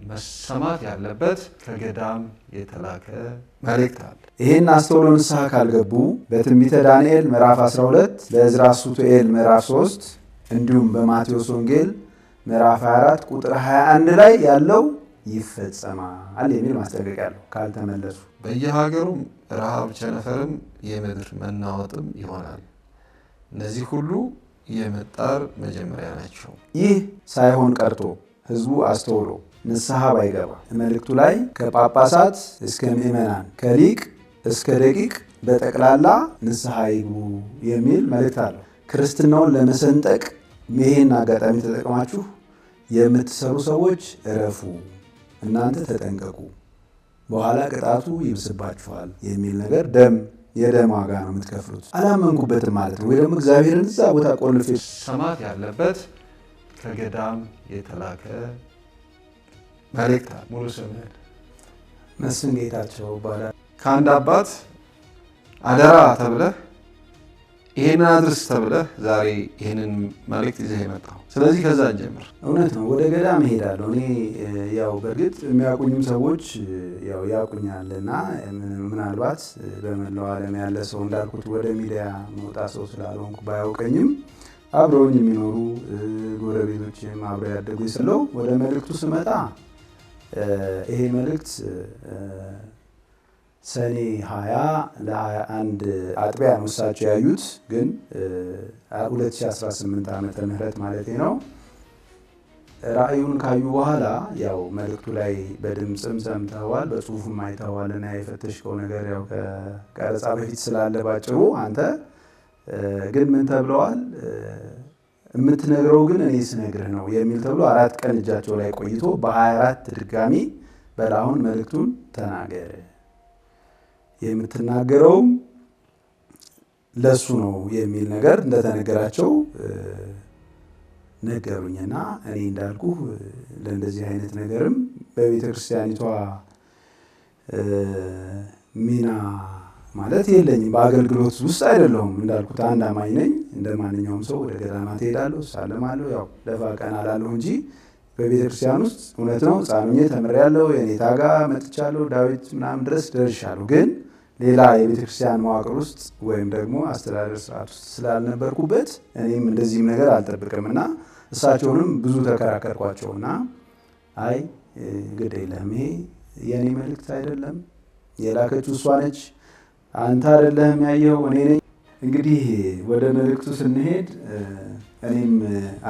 መሰማት ያለበት ከገዳም የተላከ መልእክት አለ። ይህን አስተውሎ ንስሐ ካልገቡ በትንቢተ ዳንኤል ምዕራፍ 12 በዕዝራ ሱቱኤል ምዕራፍ 3 እንዲሁም በማቴዎስ ወንጌል ምዕራፍ 24 ቁጥር 21 ላይ ያለው ይፈጸማል የሚል ማስጠንቀቂያ አለው ካልተመለሱ። በየሀገሩም ረሃብ፣ ቸነፈርም የምድር መናወጥም ይሆናል። እነዚህ ሁሉ የመጣር መጀመሪያ ናቸው። ይህ ሳይሆን ቀርቶ ሕዝቡ አስተውሎ ንስሐ ባይገባ መልእክቱ ላይ ከጳጳሳት እስከ ምዕመናን ከሊቅ እስከ ደቂቅ በጠቅላላ ንስሐ ይግቡ የሚል መልእክት አለው። ክርስትናውን ለመሰንጠቅ ይሄን አጋጣሚ ተጠቅማችሁ የምትሰሩ ሰዎች እረፉ፣ እናንተ ተጠንቀቁ፣ በኋላ ቅጣቱ ይብስባችኋል የሚል ነገር የደም ዋጋ ነው የምትከፍሉት። አላመንኩበትም ማለት ነው። ወይ ደግሞ እግዚአብሔርን እዛ ቦታ ቆልፌ ሰማት ያለበት ከገዳም የተላከ መልእክት አለ። ሙሉ ስምህን? መስፍን ጌታቸው ይባላል። ከአንድ አባት አደራ ተብለህ ይሄንን አድርስ ተብለህ ዛሬ ይሄንን መልእክት ይዘህ የመጣው። ስለዚህ ከዛ እንጀምር። እውነት ነው፣ ወደ ገዳም እሄዳለሁ። እኔ ያው በእርግጥ የሚያውቁኝም ሰዎች ያው ያውቁኛልና ምናልባት በመላው ዓለም ያለ ሰው እንዳልኩት ወደ ሚዲያ መውጣት ሰው ስላልሆንኩ ባያውቀኝም አብረውኝ የሚኖሩ ጎረቤቶችም አብረው ያደጉ ስለው ወደ መልእክቱ ስመጣ ይሄ መልእክት ሰኔ 20 ለ21 አጥቢያ ነው እሳቸው ያዩት፣ ግን 2018 ዓመተ ምህረት ማለት ነው። ራእዩን ካዩ በኋላ ያው መልእክቱ ላይ በድምፅም ሰምተዋል፣ በጽሁፍም አይተዋል እና የፈተሽከው ነገር ያው ከቀረጻ በፊት ስላለ ባጭሩ አንተ ግን ምን ተብለዋል? የምትነግረው ግን እኔ ስነግርህ ነው የሚል ተብሎ 4 ቀን እጃቸው ላይ ቆይቶ በ24 ድጋሚ በላሁን መልእክቱን ተናገረ፣ የምትናገረውም ለሱ ነው የሚል ነገር እንደተነገራቸው ነገሩኝና እኔ እንዳልኩ ለእንደዚህ አይነት ነገርም በቤተ ክርስቲያኒቷ ሚና ማለት የለኝም። በአገልግሎት ውስጥ አይደለሁም። እንዳልኩት አንድ አማኝ ነኝ። እንደ ማንኛውም ሰው ወደ ገዳማት እሄዳለሁ፣ እሳለማለሁ፣ ያው ደፋ ቀና እላለሁ እንጂ በቤተ ክርስቲያን ውስጥ እውነት ነው ሕፃን ሆኜ ተምሬያለሁ፣ የኔታ ጋር መጥቻለሁ፣ ዳዊት ምናምን ድረስ ደርሻለሁ። ግን ሌላ የቤተ ክርስቲያን መዋቅር ውስጥ ወይም ደግሞ አስተዳደር ስርዓት ውስጥ ስላልነበርኩበት እኔም እንደዚህም ነገር አልጠብቅም እና እሳቸውንም ብዙ ተከራከርኳቸውና አይ ግድ የለህም ይሄ የእኔ መልእክት አይደለም፣ የላከችው እሷ ነች፣ አንተ አይደለህም ያየኸው እኔ ነኝ። እንግዲህ ወደ መልእክቱ ስንሄድ እኔም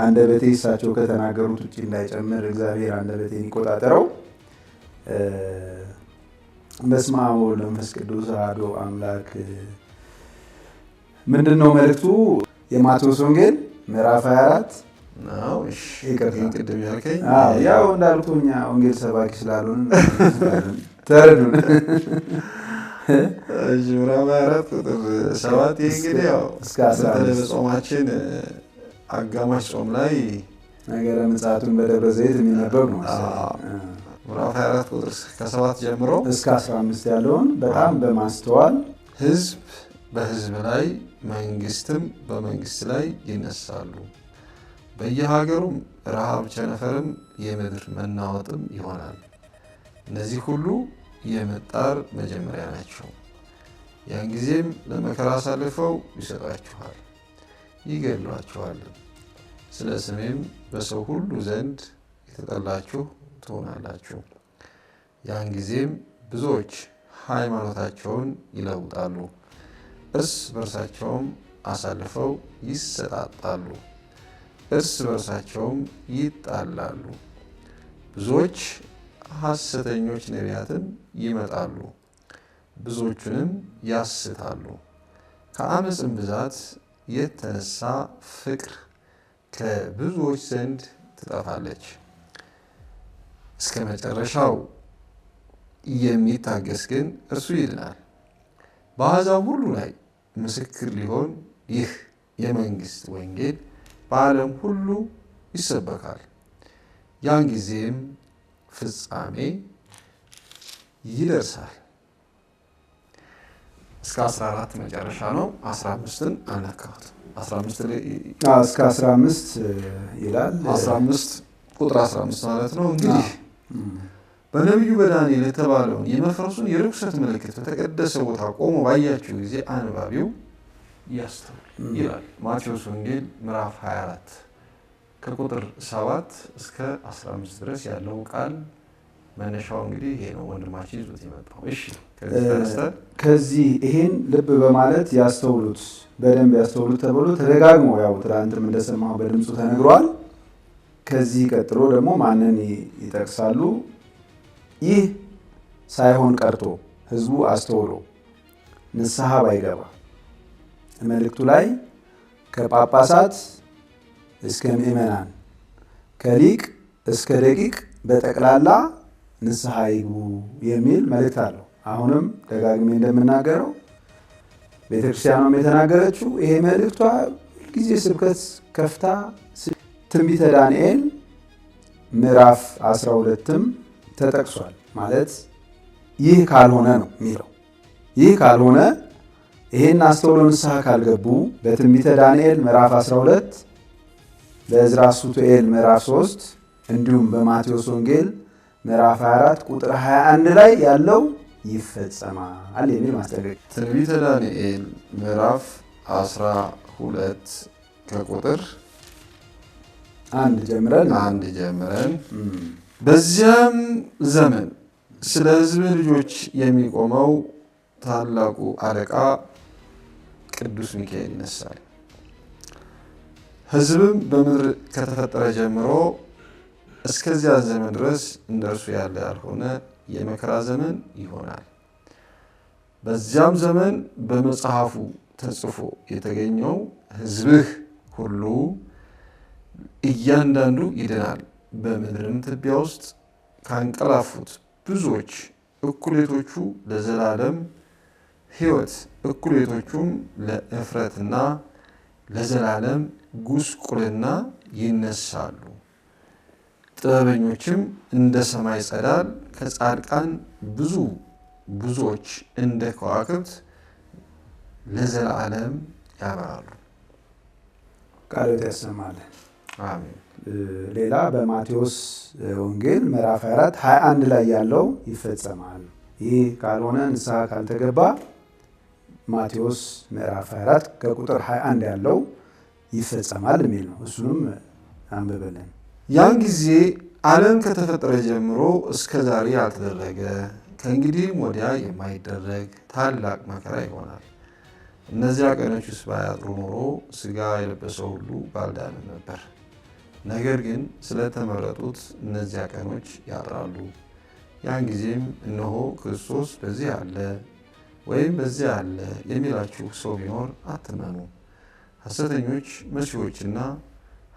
አንደበቴ እሳቸው ከተናገሩት ውጭ እንዳይጨምር እግዚአብሔር አንደበቴን ይቆጣጠረው። በስመ አብ ወወልድ ወመንፈስ ቅዱስ አሐዱ አምላክ። ምንድነው መልእክቱ? የማቴዎስ ወንጌል ምዕራፍ 24 ነው። እሺ ቅድም ያልከኝ ያው እንዳልኩት እኛ ወንጌል ሰባኪ ስላልሆን ተረዱን። ምዕራፍ 24 ቁጥር 7 ይህ እንግዲህ ያው እስከ 15 በጾማችን አጋማሽ ጾም ላይ ነገረ ምጽአቱን በደብረ ዘይት የሚነበብ ነው። ምዕራፍ 24 ቁጥር ከ7 ጀምሮ እስከ 15 ያለውን በጣም በማስተዋል ሕዝብ በሕዝብ ላይ መንግስትም በመንግስት ላይ ይነሳሉ፣ በየሀገሩም ረሃብ፣ ቸነፈርም የምድር መናወጥም ይሆናል። እነዚህ ሁሉ የመጣር መጀመሪያ ናቸው። ያን ጊዜም ለመከራ አሳልፈው ይሰጧችኋል፣ ይገድሏችኋል። ስለ ስሜም በሰው ሁሉ ዘንድ የተጠላችሁ ትሆናላችሁ። ያን ጊዜም ብዙዎች ሃይማኖታቸውን ይለውጣሉ፣ እርስ በርሳቸውም አሳልፈው ይሰጣጣሉ፣ እርስ በርሳቸውም ይጣላሉ። ብዙዎች ሐሰተኞች ነቢያትም ይመጣሉ፣ ብዙዎቹንም ያስታሉ። ከአመፅም ብዛት የተነሳ ፍቅር ከብዙዎች ዘንድ ትጠፋለች። እስከ መጨረሻው የሚታገስ ግን እርሱ ይድናል። በአሕዛብ ሁሉ ላይ ምስክር ሊሆን ይህ የመንግስት ወንጌል በዓለም ሁሉ ይሰበካል። ያን ጊዜም ፍጻሜ ይደርሳል። እስከ 14 መጨረሻ ነው። 15ን አልነካሁት። 15 እስከ 15 ይላል። 15 ቁጥር 15 ማለት ነው። እንግዲህ በነቢዩ በዳንኤል የተባለውን የመፍረሱን የርኩሰት ምልክት በተቀደሰ ቦታ ቆሞ ባያችሁ ጊዜ አንባቢው ያስተውል ይላል ማቴዎስ ወንጌል ምዕራፍ 24 ከቁጥር 7 እስከ 15 ድረስ ያለው ቃል መነሻው እንግዲህ ይሄ ነው። ወንድማችን ይዞት የመጣው እሺ፣ ከዚህ ይሄን ልብ በማለት ያስተውሉት፣ በደንብ ያስተውሉት ተብሎ ተደጋግሞ ያው ትናንትም እንደሰማሁ በድምፁ ተነግሯል። ከዚህ ቀጥሎ ደግሞ ማንን ይጠቅሳሉ? ይህ ሳይሆን ቀርቶ ህዝቡ አስተውሎ ንስሐ ባይገባ መልእክቱ ላይ ከጳጳሳት እስከ ምዕመናን ከሊቅ እስከ ደቂቅ በጠቅላላ ንስሐ ይግቡ የሚል መልእክት አለው። አሁንም ደጋግሜ እንደምናገረው ቤተክርስቲያኗም የተናገረችው ይሄ መልእክቷ ጊዜ ስብከት ከፍታ ትንቢተ ዳንኤል ምዕራፍ 12ም ተጠቅሷል። ማለት ይህ ካልሆነ ነው የሚለው። ይህ ካልሆነ ይሄን አስተውሎ ንስሐ ካልገቡ በትንቢተ ዳንኤል ምዕራፍ 12 በዕዝራ ሱቱኤል ምዕራፍ 3 እንዲሁም በማቴዎስ ወንጌል ምዕራፍ 24 ቁጥር 21 ላይ ያለው ይፈጸማል የሚል ማስጠንቀቂያ። ትንቢተ ዳንኤል ምዕራፍ 12 ከቁጥር አንድ ጀምረን በዚያም ዘመን ስለ ሕዝብ ልጆች የሚቆመው ታላቁ አለቃ ቅዱስ ሚካኤል ይነሳል። ሕዝብም በምድር ከተፈጠረ ጀምሮ እስከዚያ ዘመን ድረስ እንደርሱ ያለ ያልሆነ የመከራ ዘመን ይሆናል። በዚያም ዘመን በመጽሐፉ ተጽፎ የተገኘው ሕዝብህ ሁሉ እያንዳንዱ ይድናል። በምድርም ትቢያ ውስጥ ካንቀላፉት ብዙዎች እኩሌቶቹ ለዘላለም ሕይወት፣ እኩሌቶቹም ለእፍረትና ለዘላለም ጉስቁልና ይነሳሉ። ጥበበኞችም እንደ ሰማይ ጸዳል፣ ከጻድቃን ብዙዎች እንደ ከዋክብት ለዘላለም ያበራሉ። ቃሎት ያሰማለን። አሜን። ሌላ በማቴዎስ ወንጌል ምዕራፍ 24 21 ላይ ያለው ይፈጸማል። ይህ ካልሆነ ንስሐ ካልተገባ ማቴዎስ ምዕራፍ 24 ከቁጥር 21 ያለው ይፈጸማል የሚል ነው። እሱንም አንብበልን። ያን ጊዜ ዓለም ከተፈጠረ ጀምሮ እስከ ዛሬ ያልተደረገ ከእንግዲህም ወዲያ የማይደረግ ታላቅ መከራ ይሆናል። እነዚያ ቀኖችስ ባያጥሩ ኖሮ ሥጋ የለበሰው ሁሉ ባልዳንም ነበር። ነገር ግን ስለተመረጡት እነዚያ ቀኖች ያጥራሉ። ያን ጊዜም እነሆ ክርስቶስ በዚህ አለ ወይም በዚያ አለ የሚላችሁ ሰው ቢኖር አትመኑ። ሐሰተኞች መሲሖችና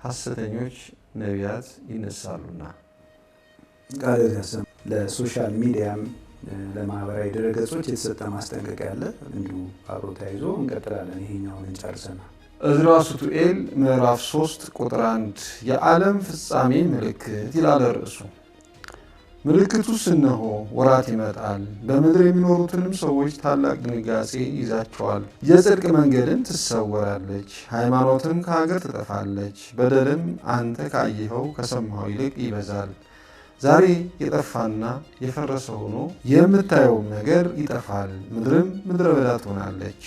ሐሰተኞች ነቢያት ይነሳሉና። ቃሎት ያሰማ። ለሶሻል ሚዲያም ለማህበራዊ ድረገጾች የተሰጠ ማስጠንቀቂያ አለ። እንዲሁ አብሮ ተያይዞ እንቀጥላለን። ይሄኛውን እንጨርሰናል። ዕዝራ ሱቱኤል ምዕራፍ 3 ቁጥር 1 የዓለም ፍጻሜ ምልክት ይላል ርዕሱ። ምልክቱስ እነሆ ወራት ይመጣል፣ በምድር የሚኖሩትንም ሰዎች ታላቅ ድንጋጼ ይዛቸዋል። የጽድቅ መንገድም ትሰወራለች፣ ሃይማኖትም ከሀገር ትጠፋለች። በደልም አንተ ካየኸው ከሰማኸው ይልቅ ይበዛል። ዛሬ የጠፋና የፈረሰ ሆኖ የምታየውም ነገር ይጠፋል፣ ምድርም ምድረ በዳ ትሆናለች።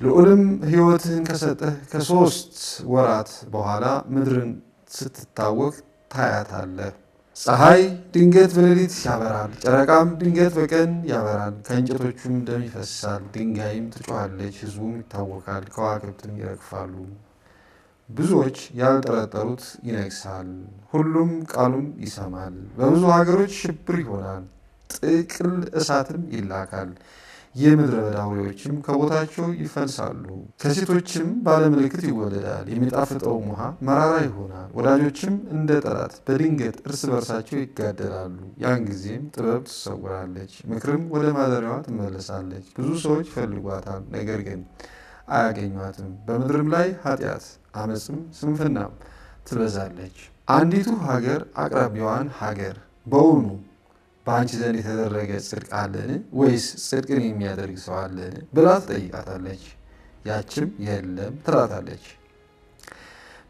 ልዑልም ሕይወትህን ከሰጠህ ከ3 ወራት በኋላ ምድርን ስትታወክ ታያታለህ። ፀሐይ ድንገት በሌሊት ያበራል፣ ጨረቃም ድንገት በቀን ያበራል። ከእንጨቶቹም ደም ይፈሳል፣ ድንጋይም ትጮኻለች፣ ሕዝቡም ይታወካል፣ ከዋክብትም ይረግፋሉ። ብዙዎች ያልጠረጠሩት ይነግሳል፣ ሁሉም ቃሉም ይሰማል። በብዙ ሀገሮች ሽብር ይሆናል፣ ጥቅል እሳትም ይላካል። የምድረ በዳ አውሬዎችም ከቦታቸው ይፈልሳሉ። ከሴቶችም ባለምልክት ይወለዳል፣ የሚጣፍጠውም ውሃ መራራ ይሆናል። ወዳጆችም እንደ ጠላት በድንገት እርስ በርሳቸው ይጋደላሉ። ያን ጊዜም ጥበብ ትሰወራለች፣ ምክርም ወደ ማደሪያዋ ትመለሳለች። ብዙ ሰዎች ይፈልጓታል፣ ነገር ግን አያገኟትም። በምድርም ላይ ኃጢአት፣ አመፅም ስንፍናም ትበዛለች። አንዲቱ ሀገር አቅራቢያዋን ሀገር በውኑ በአንቺ ዘንድ የተደረገ ጽድቅ አለን? ወይስ ጽድቅን የሚያደርግ ሰው አለን ብላ ትጠይቃታለች። ያችም የለም ትላታለች።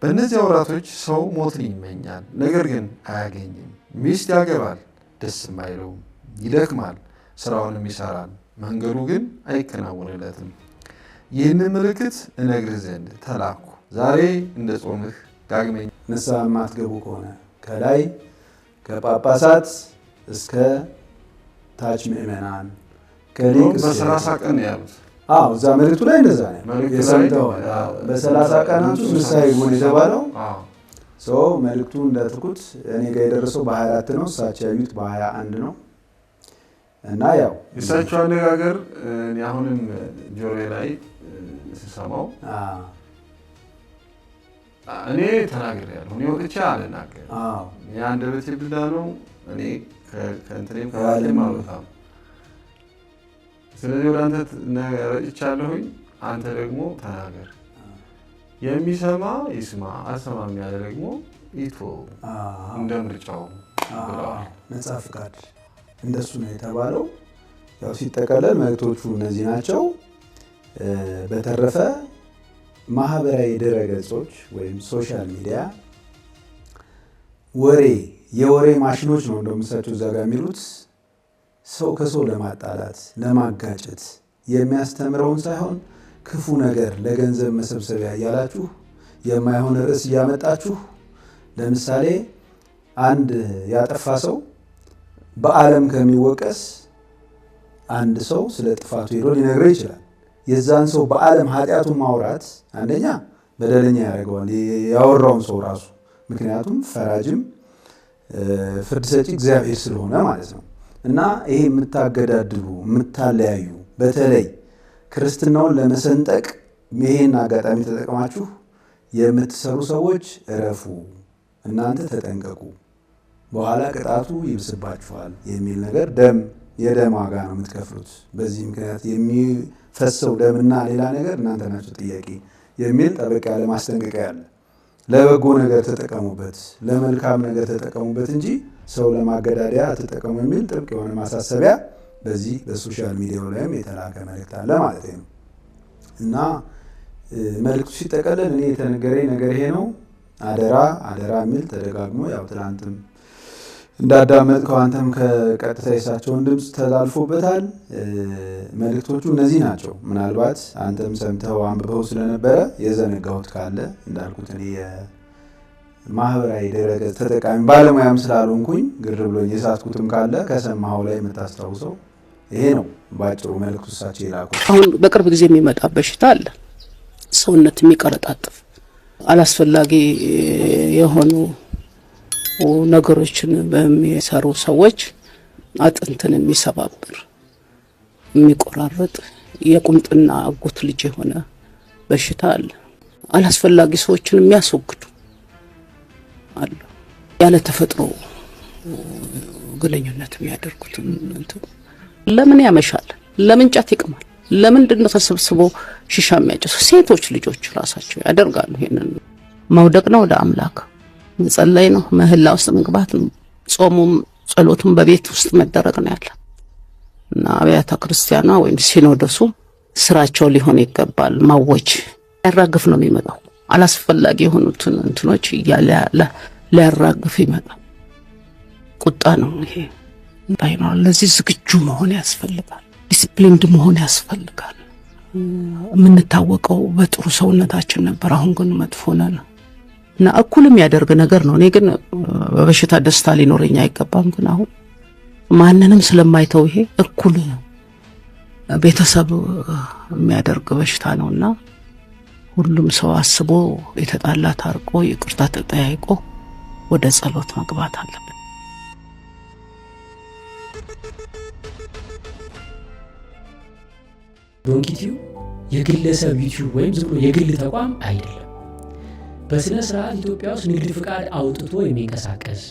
በእነዚያ ወራቶች ሰው ሞትን ይመኛል፣ ነገር ግን አያገኝም። ሚስት ያገባል፣ ደስም አይለውም፣ ይደክማል፣ ስራውንም ይሰራል፣ መንገዱ ግን አይከናወንለትም። ይህንን ምልክት እነግርህ ዘንድ ተላኩ። ዛሬ እንደ ጾምህ ዳግመኛ ንስሐ የማትገቡ ከሆነ ከላይ ከጳጳሳት እስከ ታች ምእመናን በ30 ቀን ነው ያሉት። እዛ መልእክቱ ላይ እንደዛ ነው የሰምተዋል። በ30 ቀናት ውስጥ ንስሐ ይግቡ የተባለው ሰው መልእክቱ እንደትኩት እኔ ጋር የደረሰው በ24 ነው፣ እሳቸው ያዩት በ21 ነው። እና ያው የእሳቸው አነጋገር አሁንም ጆሮዬ ላይ ስሰማው እኔ ተናግሬያለሁ። እኔ ወጥቼ አልናገርም። አንደበቴ ብልዳ ነው። እኔ ከእንትኔም ከባሌም አልወጣም። ስለዚህ ወደ አንተ ረጭቻለሁኝ፣ አንተ ደግሞ ተናገር። የሚሰማ ይስማ፣ አልሰማም ያለ ደግሞ ይተው እንደ ምርጫው ብለዋል። ነጻ ፍቃድ እንደሱ ነው የተባለው። ያው ሲጠቀለል መልእክቶቹ እነዚህ ናቸው። በተረፈ ማህበራዊ ድረገጾች ወይም ሶሻል ሚዲያ የወሬ ማሽኖች ነው እንደምሳቸው እዛ ጋር የሚሉት ሰው ከሰው ለማጣላት ለማጋጨት የሚያስተምረውን ሳይሆን ክፉ ነገር ለገንዘብ መሰብሰቢያ እያላችሁ የማይሆን ርዕስ እያመጣችሁ፣ ለምሳሌ አንድ ያጠፋ ሰው በዓለም ከሚወቀስ አንድ ሰው ስለ ጥፋቱ ሄዶ ሊነግረው ይችላል። የዛን ሰው በዓለም ኃጢአቱን ማውራት አንደኛ በደለኛ ያደርገዋል ያወራውን ሰው ራሱ። ምክንያቱም ፈራጅም ፍርድ ሰጪ እግዚአብሔር ስለሆነ ማለት ነው። እና ይሄ የምታገዳድሉ የምታለያዩ፣ በተለይ ክርስትናውን ለመሰንጠቅ ይሄን አጋጣሚ ተጠቅማችሁ የምትሰሩ ሰዎች እረፉ፣ እናንተ ተጠንቀቁ፣ በኋላ ቅጣቱ ይብስባችኋል የሚል ነገር የደም ዋጋ ነው የምትከፍሉት። በዚህ ምክንያት የሚፈሰው ደምና ሌላ ነገር እናንተ ናቸው ጥያቄ የሚል ጠበቅ ያለ ማስጠንቀቂያ አለ። ለበጎ ነገር ተጠቀሙበት፣ ለመልካም ነገር ተጠቀሙበት እንጂ ሰው ለማገዳደያ ተጠቀሙ የሚል ጥብቅ የሆነ ማሳሰቢያ በዚህ በሶሻል ሚዲያው ላይም የተላከ መልእክት አለ ማለት ነው። እና መልእክቱ ሲጠቀለል እኔ የተነገረኝ ነገር ይሄ ነው። አደራ የሚል ተደጋግሞ ያው ትናንትም እንዳዳመጥከው አንተም ከቀጥታ የሳቸውን ድምፅ ተላልፎበታል። መልእክቶቹ እነዚህ ናቸው። ምናልባት አንተም ሰምተው አንብበው ስለነበረ የዘነጋሁት ካለ እንዳልኩት እኔ የማህበራዊ ድረገጽ ተጠቃሚ ባለሙያም ስላልሆንኩኝ ግር ብሎኝ የሳትኩትም ካለ ከሰማኸው ላይ የምታስታውሰው ይሄ ነው ባጭሩ መልእክቱ እሳቸው የላኩት። አሁን በቅርብ ጊዜ የሚመጣ በሽታ አለ፣ ሰውነት የሚቀረጣጥፍ አላስፈላጊ የሆኑ ነገሮችን በሚሰሩ ሰዎች አጥንትን የሚሰባብር የሚቆራረጥ የቁምጥና አጎት ልጅ የሆነ በሽታ አለ። አላስፈላጊ ሰዎችን የሚያስወግዱ አሉ። ያለ ተፈጥሮ ግንኙነት የሚያደርጉት ለምን ያመሻል? ለምን ጫት ይቅማል? ለምንድነው ተሰብስቦ ሺሻ የሚያጨሱ? ሴቶች ልጆች ራሳቸው ያደርጋሉ። ይሄንን መውደቅ ነው ወደ አምላክ መጸለይ ነው፣ ምህላ ውስጥ መግባት ነው። ጾሙም ጸሎቱም በቤት ውስጥ መደረግ ነው ያለ እና አብያተ ክርስቲያኗ ወይም ሲኖዶሱ ስራቸው ሊሆን ይገባል። ማወጅ ያራግፍ ነው የሚመጣው። አላስፈላጊ የሆኑትን እንትኖች እያለ ሊያራግፍ ይመጣል። ቁጣ ነው ይሄ። ባይኖር ለዚህ ዝግጁ መሆን ያስፈልጋል። ዲሲፕሊንድ መሆን ያስፈልጋል። የምንታወቀው በጥሩ ሰውነታችን ነበር። አሁን ግን መጥፎ ነን እና እኩልም ያደርግ ነገር ነው። እኔ ግን በበሽታ ደስታ ሊኖረኝ አይገባም። ግን አሁን ማንንም ስለማይተው ይሄ እኩል ቤተሰብ የሚያደርግ በሽታ ነውና ሁሉም ሰው አስቦ የተጣላ ታርቆ ይቅርታ ተጠያይቆ ወደ ጸሎት መግባት አለበት። ዶንኪቲው የግለሰብ ዩቲዩብ ወይም ዝም ብሎ የግል ተቋም አይደለም። በስነ ስርዓት ኢትዮጵያ ውስጥ ንግድ ፍቃድ አውጥቶ የሚንቀሳቀስ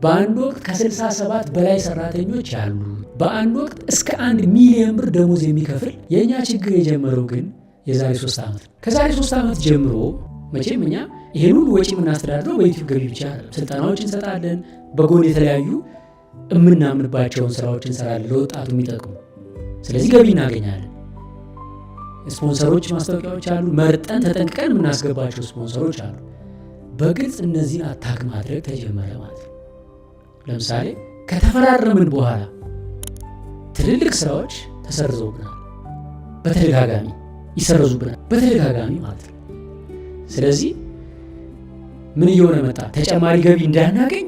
በአንድ ወቅት ከ67 በላይ ሰራተኞች ያሉ በአንድ ወቅት እስከ 1 ሚሊዮን ብር ደሞዝ የሚከፍል የኛ ችግር የጀመረው ግን የዛሬ 3 ዓመት ነው። ከዛሬ 3 ዓመት ጀምሮ መቼም እኛ ይሄን ሁሉ ወጪ የምናስተዳድረው በዩቲዩብ ገቢ ብቻ አይደለም። ስልጠናዎች እንሰጣለን፣ በጎን የተለያዩ የምናምንባቸውን ስራዎች እንሰራለን ለወጣቱ የሚጠቅሙ። ስለዚህ ገቢ እናገኛለን። ስፖንሰሮች ማስታወቂያዎች አሉ፣ መርጠን ተጠንቅቀን የምናስገባቸው ስፖንሰሮች አሉ። በግልጽ እነዚህን አታክ ማድረግ ተጀመረ ማለት ነው። ለምሳሌ ከተፈራረምን በኋላ ትልልቅ ስራዎች ተሰርዘውብናል፣ በተደጋጋሚ ይሰረዙብናል፣ በተደጋጋሚ ማለት ነው። ስለዚህ ምን እየሆነ መጣ? ተጨማሪ ገቢ እንዳናገኝ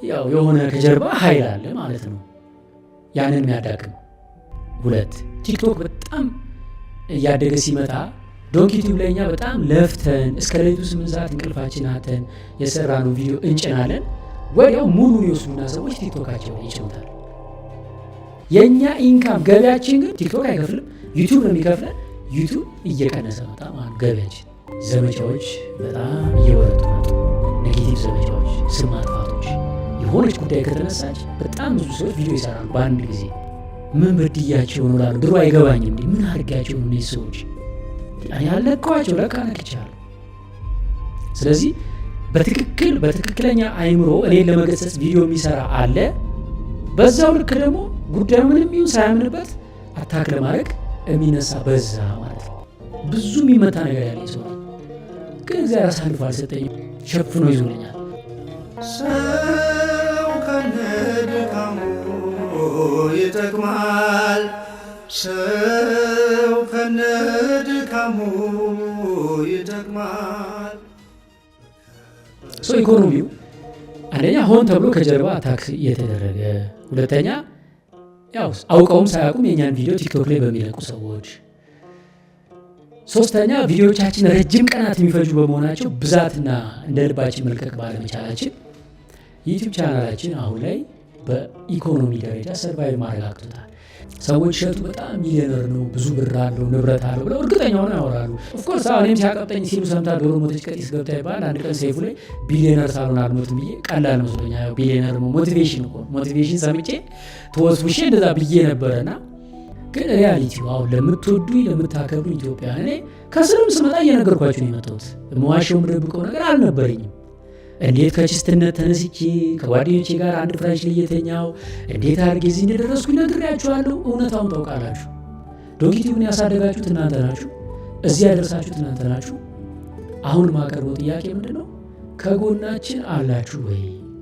ያው የሆነ ከጀርባ ኃይል አለ ማለት ነው፣ ያንን የሚያዳክም። 2 ቲክቶክ በጣም እያደገ ሲመጣ ዶንኪ ቲዩብ ላይ እኛ በጣም ለፍተን እስከ ሌሊቱ 8 ሰዓት እንቅልፋችን አተን የሰራነው ቪዲዮ እንጭናለን። ወዲያው ሙሉን ይወስዱና ሰዎች ቲክቶካቸው ላይ ይጭኑታል። የእኛ ኢንካም ገቢያችን ግን ቲክቶክ አይከፍልም፣ ዩቲዩብ ነው የሚከፍለን። ዩቲዩብ እየቀነሰ መጣ ማለት ገቢያችን። ዘመቻዎች በጣም እየበረቱ መጡ። ኔጌቲቭ ዘመቻዎች፣ ስም ማጥፋቶች። የሆነች ጉዳይ ከተነሳች በጣም ብዙ ሰዎች ቪዲዮ ይሰራሉ በአንድ ጊዜ። ምን በድያቸው ነው ላሉ ድሮ አይገባኝም እንዴ ምን አድርጋቸው ነው እነዚህ ሰዎች ያልነካዋቸው ለካ ነክቻለሁ። ስለዚህ በትክክለኛ አይምሮ እኔን ለመገሰጽ ቪዲዮ የሚሰራ አለ። በዛው ልክ ደግሞ ጉዳዩ ምንም ይሁን ሳያምንበት አታክ ለማድረግ የሚነሳ በዛ ማለት ነው። ብዙ የሚመታ ነገር ያለ ሰው ግን እግዚአብሔር አሳልፎ አልሰጠኝም፣ ሸፍኖ ይዞልኛል። ሰው ከነድካሙ ይጠቅማል፣ ሰው ከነድካሙ ይጠቅማል። ኢኮኖሚው አንደኛ ሆን ተብሎ ከጀርባ አታክ እየተደረገ፣ ሁለተኛ ያው አውቀውም ሳያውቁም የኛን ቪዲዮ ቲክቶክ ላይ በሚለቁ ሰዎች፣ ሶስተኛ ቪዲዮዎቻችን ረጅም ቀናት የሚፈጁ በመሆናቸው ብዛትና እንደ ልባችን መልቀቅ ባለመቻላችን ዩቲዩብ ቻናላችን አሁን ላይ በኢኮኖሚ ደረጃ ሰርቫይቭ ማድረግ አቅቶታል። ሰዎች ሸቱ በጣም ሚሊዮነር ነው፣ ብዙ ብር አለው፣ ንብረት አለው ብለው እርግጠኛ ሆነው ያወራሉ። ኦፍኮርስ እኔም ሲያቀብጠኝ ሲሉ ሰምታ ዶሮ ሞተች ቀጢስ ገብታ ይባል። አንድ ቀን ሰይፉ ላይ ቢሊዮነር ሳልሆን አልሞትም ብዬ ቀላል መስሎኛ። ቢሊዮነር ነው ሞቲቬሽን ሰምቼ ተወስውሼ እንደዛ ብዬ ነበረና ግን ሪያሊቲው አሁን ለምትወዱኝ ለምታከብሩኝ ኢትዮጵያውያን እኔ ከስርም ስመጣ እየነገርኳችሁ ነው የመጣሁት። የምዋሸው የምደብቀው ነገር አልነበረኝም። እንዴት ከችስትነት ተነስቼ ከጓደኞቼ ጋር አንድ ፍራሽ ላይ የተኛው እንዴት አድርጌ እዚህ እንደደረስኩኝ ነግሬያችኋለሁ። እውነታውን ታውቃላችሁ። ዶንኪ ቲዩብን ያሳደጋችሁት እናንተ ናችሁ፣ እዚህ ያደረሳችሁት እናንተ ናችሁ። አሁን ማቀርበው ጥያቄ ምንድን ነው? ከጎናችን አላችሁ ወይ?